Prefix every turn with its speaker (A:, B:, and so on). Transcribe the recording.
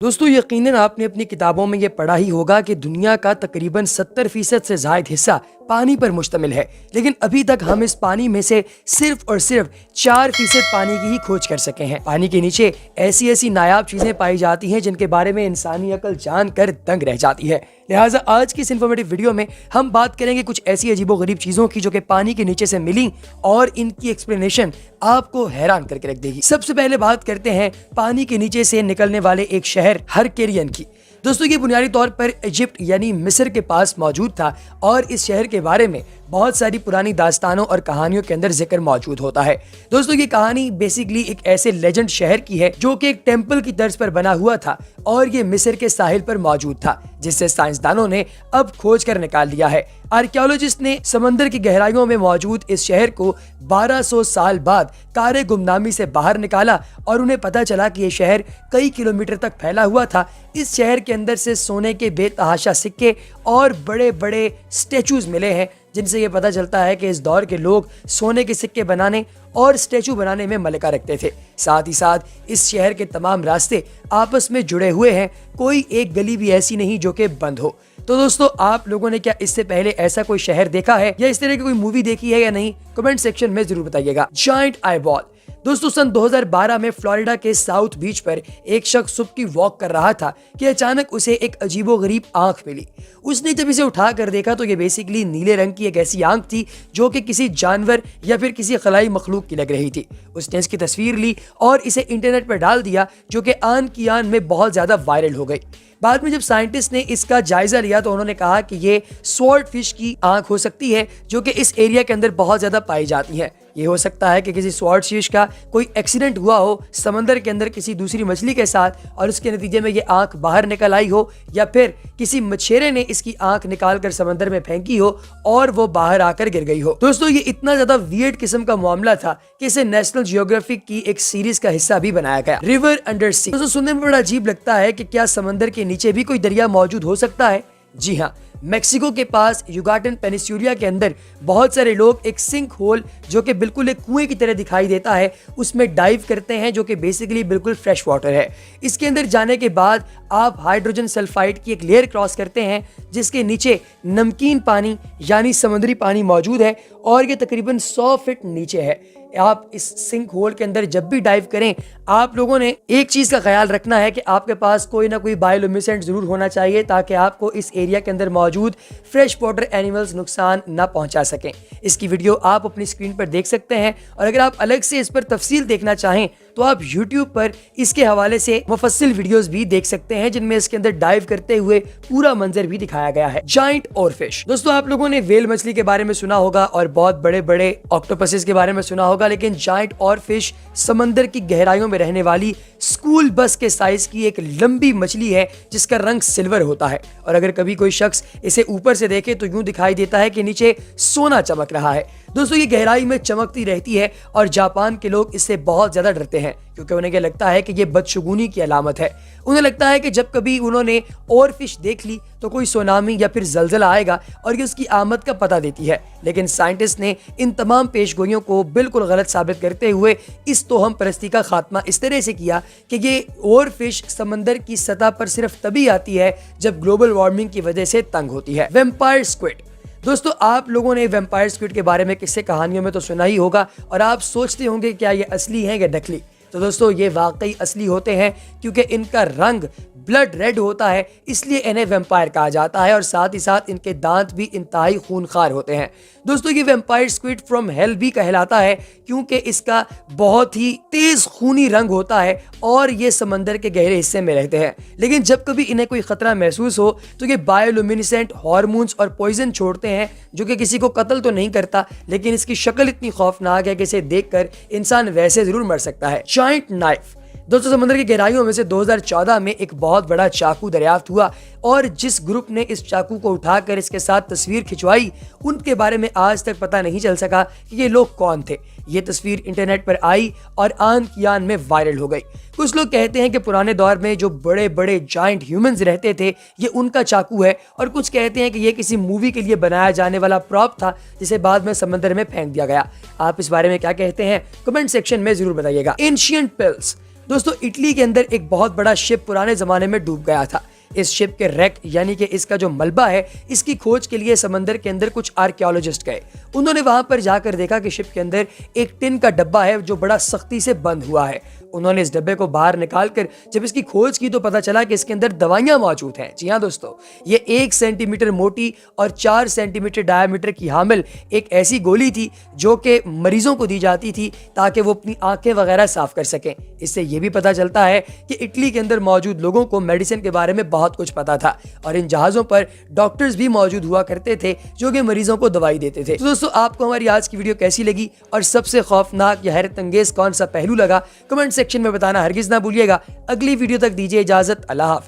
A: दोस्तों यकीनन आपने अपनी किताबों में ये पढ़ा ही होगा कि दुनिया का तकरीबन 70% से जायद हिस्सा पानी पर मुश्तमिल है, लेकिन अभी तक हम इस पानी में से सिर्फ और सिर्फ 4% पानी की ही खोज कर सके हैं। पानी के नीचे ऐसी ऐसी नायाब चीजें पाई जाती हैं जिनके बारे में इंसानी अकल जानकर दंग रह जाती है। लिहाजा आज की इस इन्फॉर्मेटिव वीडियो में हम बात करेंगे कुछ ऐसी अजीबोगरीब चीजों की जो कि पानी के नीचे से मिली और इनकी एक्सप्लेनेशन आपको हैरान करके रख देगी। सबसे पहले बात करते हैं पानी के नीचे से निकलने वाले एक शहर हरकेरियन की। दोस्तों ये बुनियादी तौर पर इजिप्ट यानी मिस्र के पास मौजूद था और इस शहर के बारे में बहुत सारी पुरानी दास्तानों और कहानियों के अंदर जिक्र मौजूद होता है। दोस्तों ये कहानी बेसिकली एक ऐसे लेजेंड शहर की है जो कि एक टेंपल की तर्ज पर बना हुआ था और ये मिस्र के साहिल पर मौजूद था, जिससे साइंसदानों ने अब खोज कर निकाल लिया है। आर्कियोलॉजिस्ट ने समंदर की गहराइयों में मौजूद इस शहर को 1200 साल बाद कारे गुमनामी से बाहर निकाला और उन्हें पता चला कि यह शहर कई किलोमीटर तक फैला हुआ था। इस शहर के अंदर से सोने के बेतहाशा सिक्के और बड़े बड़े स्टेचूज मिले हैं, जिनसे ये पता चलता है कि इस दौर के लोग सोने के सिक्के बनाने और स्टेचू बनाने में मलिका रखते थे। साथ ही साथ इस शहर के तमाम रास्ते आपस में जुड़े हुए हैं, कोई एक गली भी ऐसी नहीं जो कि बंद हो। तो दोस्तों आप लोगों ने क्या इससे पहले ऐसा कोई शहर देखा है या इस तरह की कोई मूवी देखी है या नहीं, कमेंट सेक्शन में जरूर बताइएगा। Giant eyeball. दोस्तों सन 2012 में फ्लोरिडा के साउथ बीच पर एक शख्स सुबह की वॉक कर रहा था कि अचानक उसे एक अजीबोगरीब आंख मिली। उसने जब इसे उठा कर देखा तो ये बेसिकली नीले रंग की एक ऐसी आंख थी जो कि किसी जानवर या फिर किसी खलाई मखलूक की लग रही थी। उसने इसकी तस्वीर ली और इसे इंटरनेट पर डाल दिया, जो कि आन की आन में बहुत ज्यादा वायरल हो गई। बाद में जब साइंटिस्ट ने इसका जायजा लिया तो उन्होंने कहा कि ये स्वॉर्ड फिश की आंख हो सकती है जो कि इस एरिया के अंदर बहुत ज्यादा पाई जाती है। ये हो सकता है कि किसी स्वॉर्ड फिश का कोई एक्सीडेंट हुआ हो समंदर के अंदर किसी दूसरी मछली के साथ और उसके नतीजे में ये आंख बाहर निकल आई हो, या फिर किसी मछेरे ने इसकी आंख निकाल कर समंदर में फेंकी हो और वो बाहर आकर गिर गई हो। दोस्तों ये इतना ज्यादा वियर्ड किस्म का मामला था कि इसे नेशनल जियोग्राफिक की एक सीरीज का हिस्सा भी बनाया गया, रिवर अंडर सी। दोस्तों सुनने में बड़ा अजीब लगता है कि क्या समंदर के नीचे भी कोई दरिया मौजूद हो सकता है? जी हाँ, मेक्सिको के पास युगाटन पेनिसुलिया के अंदर बहुत सारे लोग एक सिंक होल जो कि बिल्कुल एक कुएं की तरह दिखाई देता है उसमें डाइव करते हैं, जो कि बेसिकली बिल्कुल फ्रेश वाटर है। इसके अंदर जाने के बाद आप हाइड्रोजन सल्फाइड की एक लेयर क्रॉस करते हैं जिसके नीचे नमकीन पानी यानी समुद्री पानी मौजूद है और ये तकरीबन 100 फीट नीचे है। आप इस सिंक होल के अंदर जब भी डाइव करें, आप लोगों ने एक चीज का ख्याल रखना है कि आपके पास कोई ना कोई बायोलुमिनेसेंट जरूर होना चाहिए ताकि आपको इस एरिया के अंदर मौजूद फ्रेश वाटर एनिमल्स नुकसान ना पहुंचा सकें। इसकी वीडियो आप अपनी स्क्रीन पर देख सकते हैं और अगर आप अलग से इस पर तफसील देखना चाहें तो आप YouTube पर इसके हवाले से मुफस्सिल वीडियोस भी देख सकते हैं जिनमें इसके अंदर डाइव करते हुए पूरा मंजर भी दिखाया गया है। Giant oarfish. दोस्तों आप लोगों ने व्हेल मछली के बारे में सुना होगा और बहुत बड़े बड़े ऑक्टोपसेस के बारे में सुना होगा, लेकिन जायंट ओरफिश समंदर की गहराइयों में रहने वाली स्कूल बस के साइज की एक लंबी मछली है जिसका रंग सिल्वर होता है और अगर कभी कोई शख्स इसे ऊपर से देखे तो यूं दिखाई देता है कि नीचे सोना चमक रहा है। दोस्तों ये गहराई में चमकती रहती है और जापान के लोग इससे बहुत ज्यादा डरते हैं क्योंकि उन्हें ये लगता है कि ये बदशगुनी की अलामत है। उन्हें लगता है कि जब कभी उन्होंने ओरफिश देख ली तो कोई सुनामी या फिर जलजला आएगा और ये उसकी आमद का पता देती है, लेकिन साइंटिस्ट ने इन तमाम पेशगोइयों को बिल्कुल गलत साबित करते हुए इस तोहम परस्ती का खात्मा इस तरह से किया कि ये ओरफिश समंदर की सतह पर सिर्फ तभी आती है जब ग्लोबल वार्मिंग की वजह से तंग होती है। Vampire squid. दोस्तों आप लोगों ने वैम्पायर स्क्विड के बारे में किस्से कहानियों में तो सुना ही होगा और आप सोचते होंगे क्या ये असली है या नकली। तो दोस्तों ये वाकई असली होते हैं क्योंकि इनका रंग ब्लड रेड होता है, इसलिए इन्हें वैम्पायर कहा जाता है और साथ ही साथ इनके दांत भी इंतहाई खूनखार होते हैं। दोस्तों ये वैम्पायर स्क्विड फ्रॉम हेल भी कहलाता है क्योंकि इसका बहुत ही तेज खूनी रंग होता है और ये समंदर के गहरे हिस्से में रहते हैं, लेकिन जब कभी इन्हें कोई खतरा महसूस हो तो ये बायोलुमिनेसेंट हार्मोन्स और पॉइजन छोड़ते हैं जो कि किसी को कत्ल तो नहीं करता, लेकिन इसकी शक्ल इतनी खौफनाक है कि इसे देखकर इंसान वैसे जरूर मर सकता है। Giant knife. दोस्तों समुद्र की गहराइयों में से 2014 में एक बहुत बड़ा चाकू दरियाफ्त हुआ और जिस ग्रुप ने इस चाकू को उठाकर इसके साथ तस्वीर खिंचवाई उनके बारे में आज तक पता नहीं चल सका कि ये लोग कौन थे। ये तस्वीर इंटरनेट पर आई और आन की आन में वायरल हो गई। कुछ लोग कहते हैं कि पुराने दौर में जो बड़े बड़े जायंट ह्यूमंस रहते थे ये उनका चाकू है और कुछ कहते हैं कि ये किसी मूवी के लिए बनाया जाने वाला प्रॉप था जिसे बाद में समंदर में फेंक दिया गया। आप इस बारे में क्या कहते हैं कमेंट सेक्शन में जरूर बताइएगा। Ancient pills. दोस्तों इटली के अंदर एक बहुत बड़ा शिप पुराने जमाने में डूब गया था। इस शिप के रेक यानी कि इसका जो मलबा है, इसकी खोज के लिए समंदर के अंदर कुछ आर्कियोलॉजिस्ट गए। उन्होंने वहां पर जाकर देखा कि शिप के अंदर एक टिन का डब्बा है जो बड़ा सख्ती से बंद हुआ है। उन्होंने इस डब्बे को बाहर निकालकर जब इसकी खोज की तो पता चला कि इसके अंदर दवाइयां मौजूद हैं। जी हाँ दोस्तों, ये 1 सेंटीमीटर मोटी और 4 सेंटीमीटर डायमीटर की हामिल एक ऐसी गोली थी जो कि मरीजों को दी जाती थी ताकि वो अपनी आंखें वगैरह साफ कर सकें। इससे ये भी पता चलता है कि इटली के अंदर मौजूद लोगों को मेडिसिन के बारे में बहुत कुछ पता था और इन जहाजों पर डॉक्टर्स भी मौजूद हुआ करते थे जो कि मरीजों को दवाई देते थे। तो दोस्तों आपको हमारी आज की वीडियो कैसी लगी और सबसे खौफनाक या हैरत अंगेज कौन सा पहलू लगा, कमेंट सेक्शन में बताना हरगिज ना भूलिएगा। अगली वीडियो तक दीजिए इजाजत। अल्लाह हाफिज़।